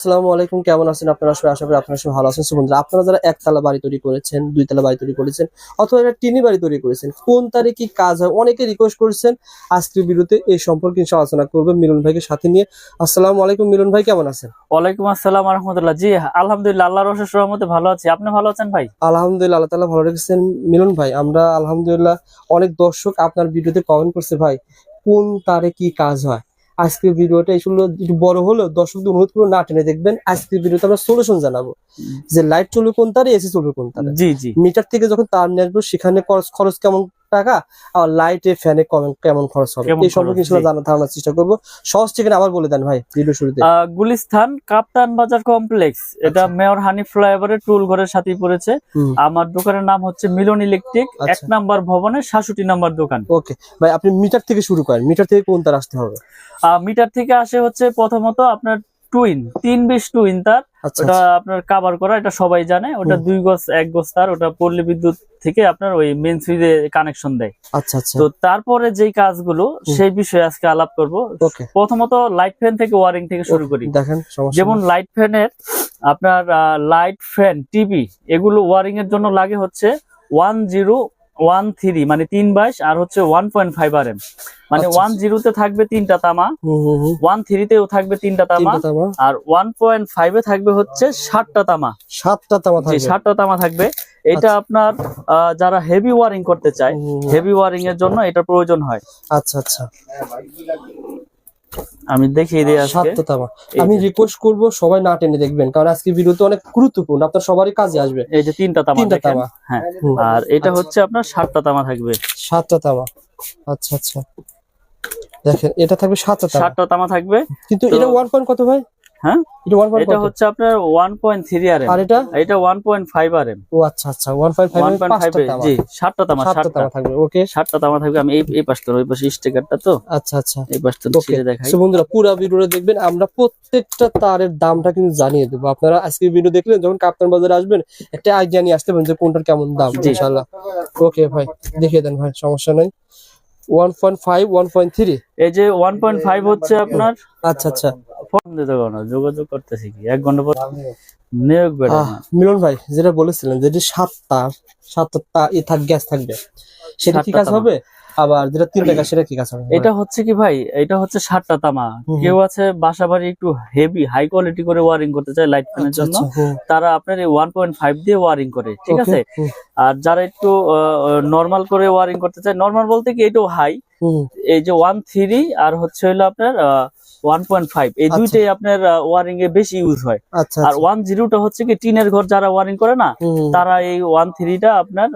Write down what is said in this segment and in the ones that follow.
আসসালামু আলাইকুম, কেমন আছেন আপনারা সবাই? আশা করি আপনারা সবাই ভালো আছেন। সো বন্ধুরা, আপনারা যারা একতলা বাড়ি তৈরি করেছেন, দুইতলা বাড়ি তৈরি করেছেন, অথবা একটা টিনি বাড়ি তৈরি করেছেন, কোন তারে কি কাজ হয় অনেকে রিকোয়েস্ট করেছেন। আজকের ভিডিওতে এই সম্পর্কে ইনশাআল্লাহ আলোচনা করবেন মিলন ভাইকে সাথে নিয়ে। আসসালামু আলাইকুম মিলন ভাই, কেমন আছেন? ওয়ালাইকুম আসসালাম ওয়া রাহমাতুল্লাহ। জি আলহামদুলিল্লাহ, আল্লাহর অশেষ রহমতে ভালো আছি। আপনি ভালো আছেন ভাই? আলহামদুলিল্লাহ, আল্লাহ তাআলা ভালো রেখেছেন। মিলন ভাই, আমরা আলহামদুলিল্লাহ, অনেক দর্শক আপনার ভিডিওতে কমেন্ট করছে, ভাই কোন তারে কি কাজ হয়। আজকের ভিডিওটা আসলে একটু বড় হলেও দর্শকদের অনুরোধ করে না টেনে দেখবেন। আজকের ভিডিওতে আমরা সলিউশন জানাবো যে লাইট চলবে কোন তারে, এসি চলবে কোন তারে। জি জি মিটার থেকে যখন তার নিয়ে আসবো সেখানে খরচ কেমন টাকা, আর লাইটে ফ্যানে কেমন খরচ হবে, কেমন এই সম্পর্কে খরচ, জি। জানার ধারণার চেষ্টা করবো। সহজ ঠিকানা আবার বলে দেন ভাই ভিডিও শুরুতে। গুলিস্তান কাপ্তান বাজার কমপ্লেক্স, এটা আচ্ছা। মেয়র হানি ফ্লাইওভারের টুল ঘরের সাথেই পড়েছে। হুম। আমার দোকানের নাম হচ্ছে মিলন ইলেকট্রিক, আচ্ছা। 1 নাম্বার ভবনের 66 নাম্বার দোকান। ওকে ভাই, আপনি মিটার থেকে শুরু করেন, মিটার থেকে কোন তার আসতে হবে? মিটার থেকে আসে হচ্ছে প্রথমত আপনার টুইন 320 টুইন তার। আচ্ছা ওটা আচ্ছা। আপনার কাভার করা, এটা সবাই জানে। ওটা 2 গজ 1 গজ তার, ওটা পল্লী বিদ্যুৎ থেকে আপনার ওই মেইন সুইচে কানেকশন দেয়। আচ্ছা আচ্ছা। তো তারপরে যেই কাজগুলো সেই বিষয়ে আজকে আলাপ করব। ওকে। প্রথমত লাইট ফ্যান থেকে ওয়ারিং থেকে শুরু করি। দেখেন সমস্যা যেমন নেই। লাইট ফ্যানের আপনার লাইট ফ্যান টিভি এগুলো ওয়ারিং এর জন্য লাগে হচ্ছে 1013 মানে 322, আর হচ্ছে 1.5 RM। মানে আচ্ছা। 10 তে থাকবে 3টা তামা, 13 তেও থাকবে 3টা তামা, তিনটা তামা, আর 1.5 এ থাকবে হচ্ছে 7টা তামা। 7টা তামা জি, থাকবে। 7টা তামা থাকবে। এটা আচ্ছা। আপনার যারা হেভি ওয়ারিং করতে চায়, হুম। হেভি ওয়ারিং এর জন্য এটা প্রয়োজন হয়। আচ্ছা আচ্ছা। আমি দেখিয়ে দিই আজকে। 7টা তামা। এই আমি যে। রিকোয়েস্ট করব সবাই না টেনে দেখবেন, কারণ আজকে ভিডিওতে অনেক গুরুত্বপূর্ণ, আপনার সবারই কাজে আসবে। এই যে 3টা তামা 3টা দেখেন। তামা। হ্যাঁ, হুম। আর এটা আচ্ছা। হচ্ছে আপনার 7টা তামা থাকবে। 7টা তামা। আচ্ছা আচ্ছা। দেখেন এটা থাকবে 7টা তামা। 7টা তামা থাকবে। কিন্তু তো এটা 1 পয়েন্ট কত ভাই? হ্যাঁ, এটা 1 পয়েন্ট এটা কত? হচ্ছে আপনার 1.3 RM। আর এটা? এটা 1.5 RM। ও আচ্ছা আচ্ছা, 1.5 এর 5টা 1.5 তামা। জি, 7টা তামা, 7টা 7টা। তামা থাকবে। ওকে। 7টা তামা থাকবে। আমি এই পাশটা ওই পাশে স্টিকারটা তো, আচ্ছা আচ্ছা। এই পাশটা ওকে। ছিঁড়ে দেখাই। সো বন্ধুরা, পুরো ভিডিওটা দেখবেন, আমরা প্রত্যেকটা তারের দামটা কিন্তু জানিয়ে দেবো। আপনারা আজকে ভিডিও দেখলে যখন কাপ্তান বাজারে আসবেন একটা আইডিয়া নিয়ে আসতে পারেন যে কোনটার কেমন দাম। জি। ইনশাআল্লাহ। ওকে ভাই, দেখিয়ে দেন ভাই, সমস্যা নাই। 1.5 1.3। এই যে 1.5 হচ্ছে আপনার। আচ্ছা আচ্ছা। ফোন দিতে পারো না, যোগাযোগ করতেছি কি 1 ঘন্টা পর নিয়োগ বেড়ে না। মিলন ভাই যেটা বলেছিলেন যে যে 7টা গ্যাস থাকবে, সেটা কি 7টা কাজ তামা। হবে? আবার যেটা 3টা গ্যাস সেটা কি কাজ হবে? এটা হচ্ছে কি ভাই, এটা হচ্ছে 7টা তামা। কেউ আছে বাসা বাড়ি একটু হেভি হাই কোয়ালিটি করে ওয়ারিং করতে চায় লাইট ফ্যানের আচ্ছা জন্য, আচ্ছা। হুম। তারা আপনার এই 1.5 দিয়ে ওয়ারিং করে, ঠিক ওকে। আছে। হুম। আর যারা একটু নরমাল করে ওয়ারিং করতে চায়, নরমাল বলতে কি এটাও হাই, হুম। এই যে 1.3 আর হচ্ছে হলো আপনার 1.5, এই আচ্ছা। দুইটাই আপনার ওয়ারিং এ বেশি ইউজ হয়। আচ্ছা আর আচ্ছা। 10টা হচ্ছে কি টিনের ঘর যারা ওয়ারিং করে না, হুম। তারা এই 13টা আপনার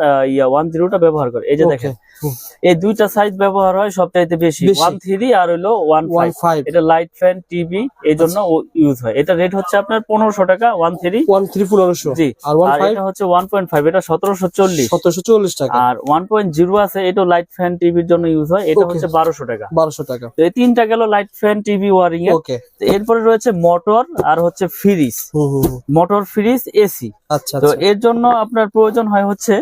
10টা ব্যবহার করে। এই যে ওকে। দেখেন, হুম। এই দুইটা সাইজ ব্যবহার হয় সবচাইতে বেশি, বেশি। 13 আর হলো 15। 1.5। এটা লাইট ফ্যান টিভি এই জন্য ইউজ হয়। এটা রেট হচ্ছে আপনার 1500 টাকা 13। 1500। জি। আর আর 1.5 এটা হচ্ছে 1.5, এটা 1740। 1740 টাকা। আর 1.0 আছে, এটা লাইট ফ্যান টিভির জন্য ইউজ হয়, এটা ওকে। হচ্ছে 1200 টাকা। 1200 টাকা। তো এই তিনটা গেল লাইট ফ্যান টিভি ওয়ারিং এর। ওকে। তো এরপরে রয়েছে মোটর আর হচ্ছে ফ্রিজ। হুম হুম হুম। Motor fridge AC. আচ্ছা তো আচ্ছা। এর জন্য আপনার প্রয়োজন হয় হচ্ছে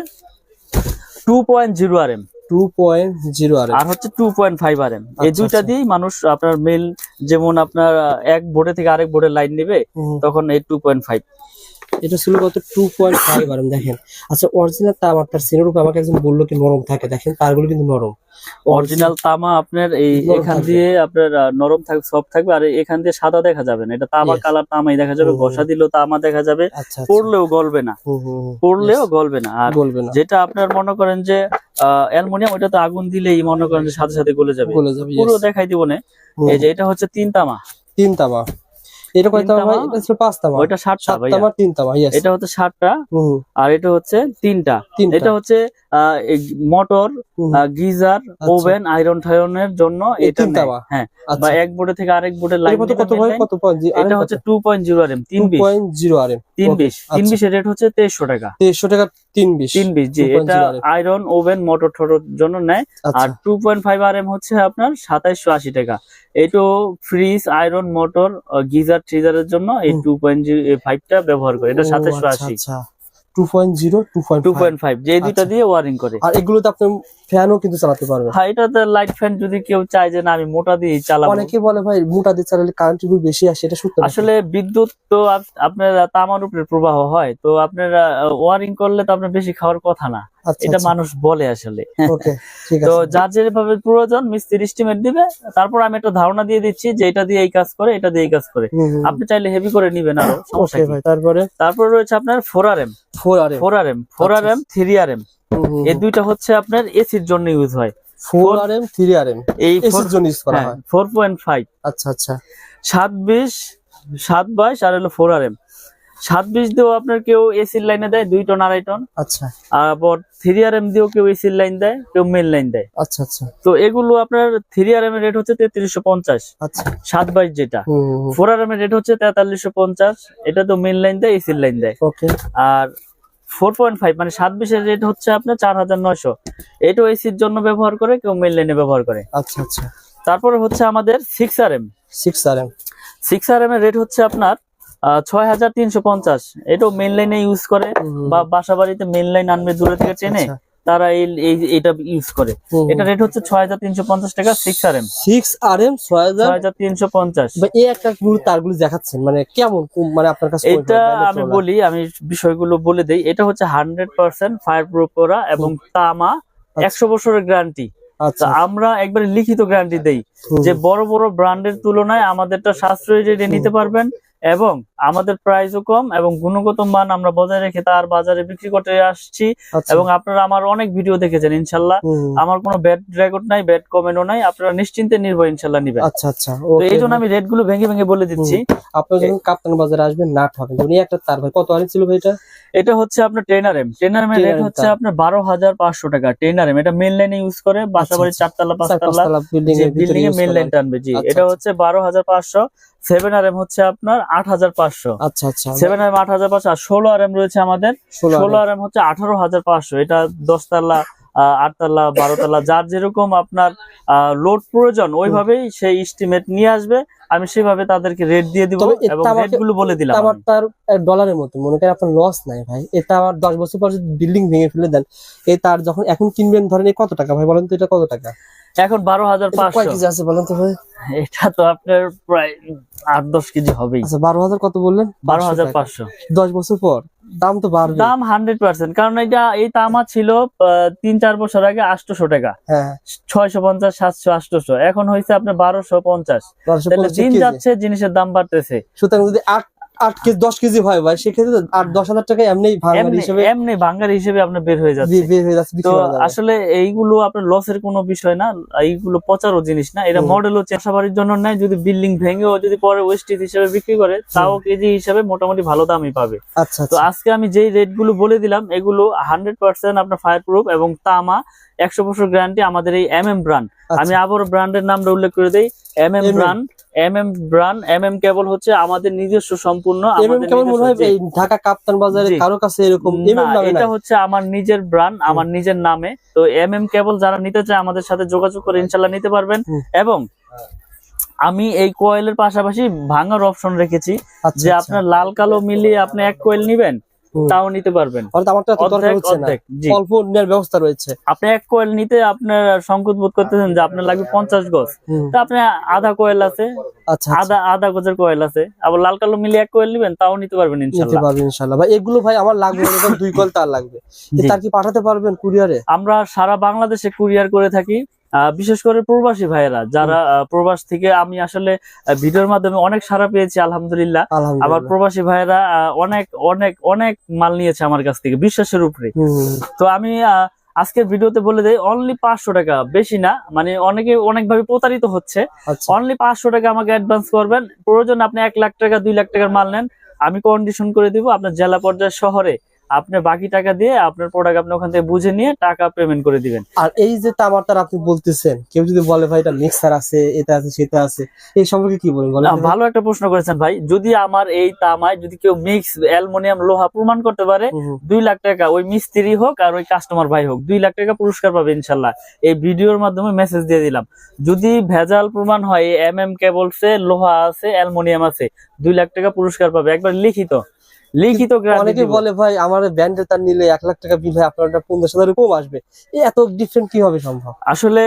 2.0 RM 2.0 আর আর হচ্ছে 2.5 RM। এই আচ্ছা, দুইটা আচ্ছা। দিয়েই মানুষ আপনার মেল, যেমন আপনার এক বোর্ডে থেকে আরেক বোর্ডে লাইন নেবে, হুম। তখন এই 2.5। এটা ছিল কত? 2.5 আর দেখেন। আচ্ছা, অরিজিনাল তার আপনার সিনের উপর আমাকে একজন বললো কি নরম থাকে, দেখেন তারগুলো কিন্তু নরম। অরিজিনাল তামা আপনার এই নরম এখান থাকবে। দিয়ে আপনার নরম থাকবে, সফট থাকবে, আর এখান দিয়ে সাদা দেখা যাবে না। এটা তামা Yes. কালার তামাই দেখা যাবে, হুম। ঘষা দিলেও তামা দেখা যাবে, আচ্ছা আচ্ছা। পড়লেও গলবে না, হুম হুম হুম। পড়লেও Yes. গলবে না। আর গলবে না। যেটা আপনার মনে করেন যে অ্যালুমিনিয়াম, ওটা তো আগুন দিলেই মনে করেন যে সাথে সাথে গলে যাবে। গলে যাবে। পুরো Yes. দেখাই দিব না। হুম। এই যে এটা হচ্ছে 3 তামা, 3 তামা। এটা কয় 3 তামা ভাই? তামা, এটা ছিল 5 তামা। ওইটা 7টা 7 ভাইয়া। তামা 3 তামা। ইয়েস। এটা হচ্ছে 7টা, হুম। আর এটা হচ্ছে 3টা। 3টা। এটা হচ্ছে মোটর, হুম। গিজার, আচ্ছা। ওভেন, আয়রন টায়রনের জন্য এই এটা 3 নেয়। তামা। হ্যাঁ, বা আচ্ছা। এক বোর্ডে থেকে আরেক বোর্ডে এটা লাইন কত নেবে, কত মেন ভাই? লাইন। কত পয়েন্ট? এটা হচ্ছে 2.0 RM 320। 2.0 আর ওকে। 320 আচ্ছা। 320 এর রেট হচ্ছে 2300 টাকা। 2300 টাকা 320। 320 জি। এটা 2.0 আর আয়রন, ওভেন, মোটর ঠোটর জন্য নেয়। আচ্ছা। আর 2.5 RM হচ্ছে আপনার 2780 টাকা। এইটো ফ্রিজ, আয়রন, মোটর, গিজার, ট্রিজারের জন্য এই হুম। 2.5টা ব্যবহার করে, এটা ও আচ্ছা 2780। আচ্ছা। 2.0 2.5 2.5 যে এই দুইটা আচ্ছা। দিয়ে ওয়ারিং করে। আর এগুলোতে আপনি ফ্যানও কিন্তু চালাতে পারবেন। হ্যাঁ, এটাতে লাইট ফ্যান যদি কেউ চায় যে না আমি মোটা দিয়ে চালাবো। অনেকে বলে ভাই মোটা দিয়ে চালালে কারেন্ট বিল বেশি আসে, এটা সত্য নাকি? আসলে বিদ্যুৎ তো আপনার তামার উপরে প্রবাহ হয়, তো আপনারা ওয়ারিং করলে তো আপনার বেশি খাওয়ার কথা না, আচ্ছা, এটা আচ্ছা। মানুষ বলে আসলে। ওকে, ঠিক তো আছে। যার যেভাবে প্রয়োজন মিস্ত্রি এস্টিমেট দিবে, তারপর আমি একটা ধারণা দিয়ে দিচ্ছি যে এটা দিয়ে এই কাজ করে, এটা দিয়ে এই কাজ করে। আপনি চাইলে হেভি করে নিবেন আরো, সমস্যা ওকে কি। ভাই, তারপরে তারপর রয়েছে আপনার 4RM 4RM 4RM 4RM 3RM। এই দুইটা হচ্ছে আপনার এসির জন্য ইউজ হয়। 4RM 3RM এই এসির জন্য ইউজ করা হয়। 4.5 আচ্ছা, আচ্ছা। 720 722 আর হলো 4RM 720 দিয়েও আপনার কেউ এসির লাইনে দেয় 2 টন 2.5 টন। আচ্ছা, আবার 3RM দিয়েও কেউ এসির লাইন দেয়, কেউ মেন লাইন দেয়। আচ্ছা, আচ্ছা, তো এগুলো আপনার 3RM এর রেট হচ্ছে 3350, আচ্ছা। 722 যেটা। 4RM এর রেট হচ্ছে 4350, এটা তো মেন লাইন দেয়, এসির লাইন দেয়। ওকে। আর 4.5 মানে 720 এর রেট হচ্ছে আপনার 4900, এটাও এসির জন্য ব্যবহার করে, কেউ মেন লাইনে ব্যবহার করে। আচ্ছা, আচ্ছা। তারপরে হচ্ছে আমাদের 6RM 6RM 6RM এর রেট হচ্ছে আপনার 6350, এটাও মেন লাইনে ইউজ করে, বা বাসা বাড়িতে মেন লাইন আনবে দূরে থেকে টেনে, আচ্ছা। তারা এটা ইউজ করে। এটা রেট হচ্ছে 6350 টাকা 6RM 6350। ভাই এই একটা গুলো তারগুলো দেখাচ্ছেন মানে কেমন মানে আপনার কাছে এটা আমি বলি, আমি বিষয়গুলো বলে দেই। এটা হচ্ছে 100% ফায়ার প্রুফ করা এবং তামা, 100 বছরের গ্যারান্টি। আচ্ছা, আমরা একবারে লিখিত গ্যারান্টি দেই যে বড় বড় ব্র্যান্ডের তুলনায় আমাদেরটা সাশ্রয়ী রেটে নিতে পারবেন, এবং আমাদের প্রাইসও কম, এবং গুণগত মান আমরা বজায় রেখে তার বাজারে বিক্রি করতে আসছি। আচ্ছা। এবং আপনারা আমার অনেক ভিডিও দেখেছেন ইনশাল্লাহ, আমার কোনো ব্যাড রেকর্ড নাই, ব্যাড কমেন্টও নাই, আপনারা নিশ্চিন্তে নির্ভয় ইনশাল্লাহ নিবেন। আচ্ছা, আচ্ছা। তো এই জন্য আমি রেট গুলো ভেঙে ভেঙে বলে দিচ্ছি। আপনারা যখন কাপ্তান বাজারে আসবেন নাট হবেন, উনি একটা তার ভাই কত আনি ছিল ভাই এটা? এটা হচ্ছে আপনার 10RM এর রেট হচ্ছে আপনার 12500 টাকা। 10RM এটা মেন লাইনে ইউজ করে, বাসাবাড়ির 4তলা 5তলা বিল্ডিং বিল্ডিং এ মেন লাইন টানবে। জি, এটা হচ্ছে 12500। 7RM হচ্ছে আপনার 8500। আচ্ছা, আচ্ছা। 7RM 8500। আর 16RM রয়েছে আমাদের, 16RM হচ্ছে 18500। এটা 10তলা 8তলা 12তলা যার যেরকম আপনার লোড প্রয়োজন ওইভাবেই সেই এস্টিমেট নিয়ে আসবে, আমি সেভাবে তাদেরকে রেট দিয়ে দিব এবং রেট গুলো বলে দিলাম। আমার তার ডলারের মতো মনে করেন আপনার লস নাই ভাই, এটা আমার 10 বছর পর যদি বিল্ডিং ভেঙে ফেলে দেন, এই তার যখন এখন কিনবেন ধরেন এই কত টাকা ভাই বলেন তো, এটা কত টাকা এখন? 12500। কয় কেজি আছে বলেন তো ভাই? এটা তো আপনার প্রায় 8-10 কেজি হবেই। আচ্ছা, 12000 কত বললেন? 12500। 10 বছর পর দাম তো বাড়বে। দাম 100%, কারণ এই তামা ছিল 3-4 বছর আগে 800 টাকা, হ্যাঁ 650 700 800, এখন হয়েছে আপনার 1250। তাহলে দিন যাচ্ছে জিনিসের দাম বাড়তেছে। সুতরাং যদি 8 কেজি 10 কেজি হয় ভাই, সেক্ষেত্রে 8-10,000 টাকা এমনি ভাঙার হিসেবে এমনি ভাঙার হিসেবে আপনার বের হয়ে যাচ্ছে। তো আসলে এইগুলো আপনার লসের কোনো বিষয় না, এইগুলো পচারও জিনিস না, এটা মডেলও চাষাবাড়ির জন্য নাই। যদি বিল্ডিং ভেঙেও যদি পরে ওয়েস্টেজ হিসেবে বিক্রি করে, তাও কেজি হিসেবে মোটামুটি ভালো দামই পাবে। আচ্ছা, তো আজকে আমি যেই রেট গুলো বলে দিলাম, এগুলো 100% আপনার ফায়ার প্রুফ এবং তামা, 100 বছর গ্যারান্টি আমাদের এই MM ব্র্যান্ড। আমি আবার ব্র্যান্ডের নামটা উল্লেখ করে দেই, MM ব্র্যান্ড। MM কেবল হচ্ছে আমাদের নিজস্ব সম্পূর্ণ, আমাদের ঢাকা কাপ্তান বাজারে কারো কাছে এরকম এটা হচ্ছে আমার নিজের ব্র্যান্ড, আমার নিজের নামে। তো MM কেবল যারা নিতে চায় আমাদের সাথে যোগাযোগ করে ইনশাল্লাহ নিতে পারবেন। এবং আমি এই কয়েলের পাশাপাশি ভাঙার অপশন রেখেছি, যে আপনার লাল কালো মিলিয়ে আপনি এক কয়েল নিবেন তাও নিতে পারবেন। অল্প নেওয়ার ব্যবস্থা রয়েছে। আপনি এক কয়েল নিতে আপনার সংকোচ বোধ করতেছেন যে আপনার লাগবে 50 গজ, তা আপনি আধা কয়েল আছে, আধা গজের কয়েল আছে, আবার লাল কালো মিলিয়ে এক কয়েল নিবেন তাও নিতে পারবেন ইনশাআল্লাহ। ভাই এগুলো ভাই আমার লাগবে 2 কয়েল তার লাগবে, তার কি পাঠাতে পারবেন কুরিয়ারে? আমরা সারা বাংলাদেশে কুরিয়ার করে থাকি, বিশেষ করে প্রবাসী ভাইয়েরা যারা প্রবাস থেকে, আমি আসলে ভিডিওর মাধ্যমে অনেক সাড়া পেয়েছি আলহামদুলিল্লাহ। আবার প্রবাসী ভাইয়েরা অনেক অনেক অনেক মাল নিয়েছে আমার কাছ থেকে বিশ্বাসের উপরে। তো আমি আজকের ভিডিওতে বলে দেই, অনলি 500 টাকা, বেশি না, মানে অনেকে অনেকভাবে প্রতারিত হচ্ছে। অনলি 500 টাকা আমাকে অ্যাডভান্স করবেন, প্রয়োজন আপনি 1 লাখ টাকা 2 লাখ টাকার মাল নেন, আমি কন্ডিশন করে দিব আপনার জেলা পর্যায়ে শহরে, আপনি বাকি টাকা দিয়ে আপনার প্রোডাক্ট আপনি ওখান থেকে বুঝে নিয়ে টাকা পেমেন্ট করে দিবেন। আর এই যে তামার তার আপনি বলতেছেন, কেউ যদি বলে ভাই এটা মিক্সার আছে, এটা আছে, সেটা আছে, এই সম্পর্কে কি বলেন? ভালো একটা প্রশ্ন করেছেন ভাই। যদি আমার এই তামায় যদি কেউ মিক্স অ্যালুমিনিয়াম লোহা প্রমাণ করতে পারে, 2 লাখ টাকা, ওই মিস্ত্রি হোক আর ওই কাস্টমার ভাই হোক, 2 লাখ টাকা পুরস্কার পাবে ইনশাল্লাহ। এই ভিডিওর মাধ্যমে মেসেজ দিয়ে দিলাম। যদি ভেজাল প্রমাণ হয়, MM কেবলসে লোহা আছে, অ্যালুমিনিয়াম আছে, 2 লাখ টাকা পুরস্কার পাবে, একবার লিখিত। লিখিত গ্যারান্টি অনেকে বলে ভাই আমার ব্যান্ডের তার নিলে 1 লাখ টাকা বিল হয়, আপনার 50,000 কম আসবে, এত ডিফারেন্ট কিভাবে সম্ভব? আসলে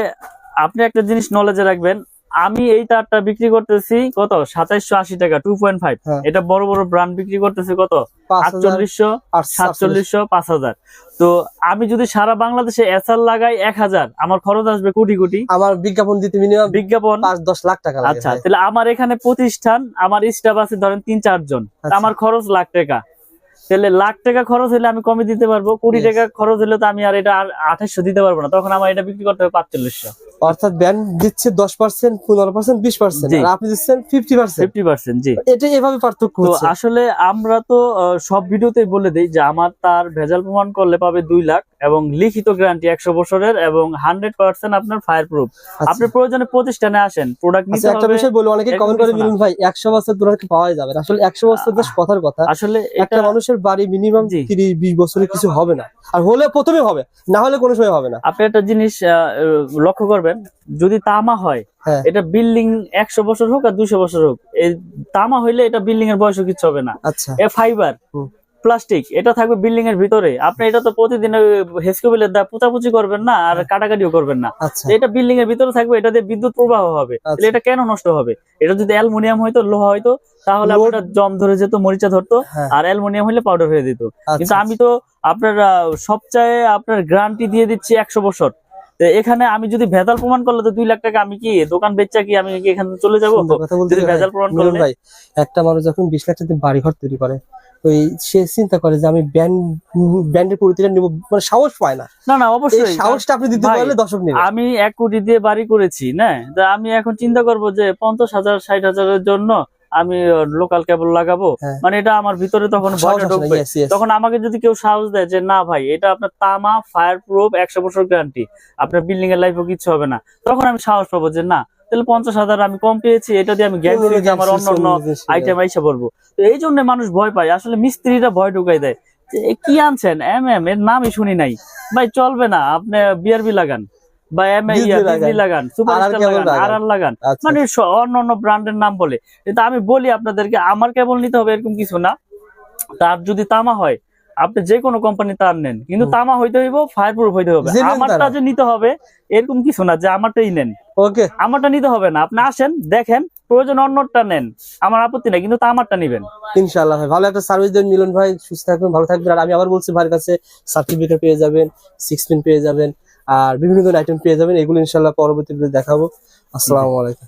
আপনি একটা জিনিস নলেজে রাখবেন, আমি এই তারটা বিক্রি করতেছি কত 2780 টাকা 2.5, হ্যাঁ। এটা বড় বড় ব্র্যান্ড বিক্রি করতেছে কত 4800 4700 5000। তো আমি যদি সারা বাংলাদেশে এসআর লাগাই 1000, আমার খরচ আসবে কোটি কোটি। আমার বিজ্ঞাপন দিতে মিনিমাম বিজ্ঞাপন 5-10 লাখ টাকা লাগে। আচ্ছা, তাহলে আমার এখানে প্রতিষ্ঠান, আমার স্টাফ আছে ধরেন 3-4 জন, তা আমার খরচ লাখ টাকা। তাহলে লাখ টাকা খরচ হলে আমি কমে দিতে পারবো, কোটি টাকা খরচ হলে তো আমি আর এটা 2800 দিতে পারবো না, তখন আমার এটা বিক্রি করতে হবে 4500। অর্থাৎ ব্যান্ড দিচ্ছে 10%, 15%, 20%, জি। আর আপনি দিচ্ছেন 50%। 50%, জি। এটা এভাবে পার্থক্য তো হচ্ছে। আসলে আমরা তো সব ভিডিওতে বলে দেই যে আমার তার ভেজাল প্রমাণ করলে পাবে 2 লাখ এবং লিখিত গ্যারান্টি 100 বছরের এবং 100% আপনার ফায়ার প্রুফ। আপনি প্রয়োজনে প্রতিষ্ঠানে আসেন, প্রোডাক্ট নিতে আচ্ছা, একটা হবে। বিষয় বলি, অনেকে এরকম কমেন্ট করে কিছু না। মিলন ভাই 100 বছর তোমার কি পাওয়া যাবে না? আসলে 100 বছর বেশ কথার কথা। আসলে একটা এটা মানুষের বাড়ি মিনিমাম জি। 30-20 বছরের কিছু হবে না, আর হলে প্রথমে হবে, না হলে কোনো সময় হবে না। আপনি একটা জিনিস লক্ষ্য করবেন, যদি তামা হয় হ্যাঁ। এটা বিল্ডিং 100 বছর হোক আর 200 বছর হোক, এই তামা হইলে এটা বিল্ডিং এর বয়সও কিছু হবে না। আচ্ছা। এ ফাইবার হুম। প্লাস্টিক, এটা থাকবে বিল্ডিং এর ভিতরে। আপনি এটা তো প্রতিদিন হেসকোবেলের দা পুচাপুচি করবেন না আর কাটাকাটিও করবেন না, আচ্ছা। এটা বিল্ডিং এর ভিতরে থাকবে, এটা দিয়ে বিদ্যুৎ প্রবাহ হবে। তাহলে এটা কেন নষ্ট হবে? এটা যদি অ্যালুমিনিয়াম হয়তো, লোহা হয়তো, তাহলে লোড- আপনার জম ধরে যেত, মরিচা ধরতো, হ্যাঁ। আর অ্যালুমিনিয়াম হলে পাউডার হয়ে দিত। কিন্তু আচ্ছা, আমি তো আপনার সবচেয়ে আপনার গ্যারান্টি দিয়ে দিচ্ছি 100 বছর। তো এখানে আমি যদি ভেজাল প্রমাণ করলে তো 2 লাখ টাকা আমি কি দোকান বেচা কি আমি কি এখানে চলে যাবো? সুন্দর কথা বলতে যদি ভাই, ভেজাল প্রমাণ মিলন করলে ভাই, একটা মানুষ যখন 20 লাখ টাকা বাড়ি ঘর তৈরি করে, তো সে চিন্তা করে যে আমি ব্যান্ডের প্রতিটা নিব, মানে সাহস পায় না। না না এই অবশ্যই সাহসটা আপনি দিতে ভাই, পারলে দর্শক নেবে। আমি 1 কোটি দিয়ে বাড়ি করেছি না, তা আমি এখন চিন্তা করব যে 50,000 60,000-এর জন্য আমি লোকাল কেবল লাগাবো, হ্যাঁ। মানে এটা আমার ভিতরে তখন সাহস ভয়টা আসে না, ঢুকবে। yes, yes। তখন আমাকে যদি কেউ সাহস দেয় যে না ভাই এটা আপনার তামা ফায়ার প্রুফ 100 বছর গ্যারান্টি, আপনার বিল্ডিং এর লাইফও কিছু হবে না, তখন আমি সাহস পাবো যে না, তাহলে 50,000 আমি কম পেয়েছি, এটা দিয়ে আমি গ্যারান্টি আমার অন্য অন্য আইটেম আইসা পড়বো। তো এই জন্য মানুষ ভয় পায়, আসলে মিস্ত্রিরা ভয় ঢুকাই দেয় যে এ কি আনছেন এর নামই শুনি নাই ভাই, চলবে না, আপনি বিআরবি লাগান বা বিজলি লাগান, সুপারস্টার লাগান, আরআর লাগান, মানে অন্য অন্য ব্র্যান্ডের নাম বলে। কিন্তু আমি বলি আপনাদেরকে আমার কেবল নিতে হবে এরকম কিছু না, তার যদি তামা হয় আপনি যে কোনো কোম্পানি তার নেন, কিন্তু তামা হইতে হইব, ফায়ার প্রুফ হইতে হবে। আমারটা যে নিতে হবে এরকম কিছু না যে আমারটাই নেন, ওকে, আমারটা নিতে হবে না, আপনি আসেন দেখেন, প্রয়োজন অন্যটা নেন, আমার আপত্তি নাই, কিন্তু আমারটা নিবেন। ইনশাআল্লাহ ভাই, ভালো একটা সার্ভিস দেন মিলন ভাই, সুস্থ থাকবেন, ভালো থাকবেন। আর আমি আবার বলছি, ভাইয়ের কাছে সার্টিফিকেট পেয়ে যাবেন, 6 পিন পেয়ে যাবেন, আর বিভিন্ন ধরনের আইটেম পেয়ে যাবেন। এগুলো ইনশাআল্লাহ পরবর্তী ভিডিওতে দেখাবো। আসসালামু আলাইকুম।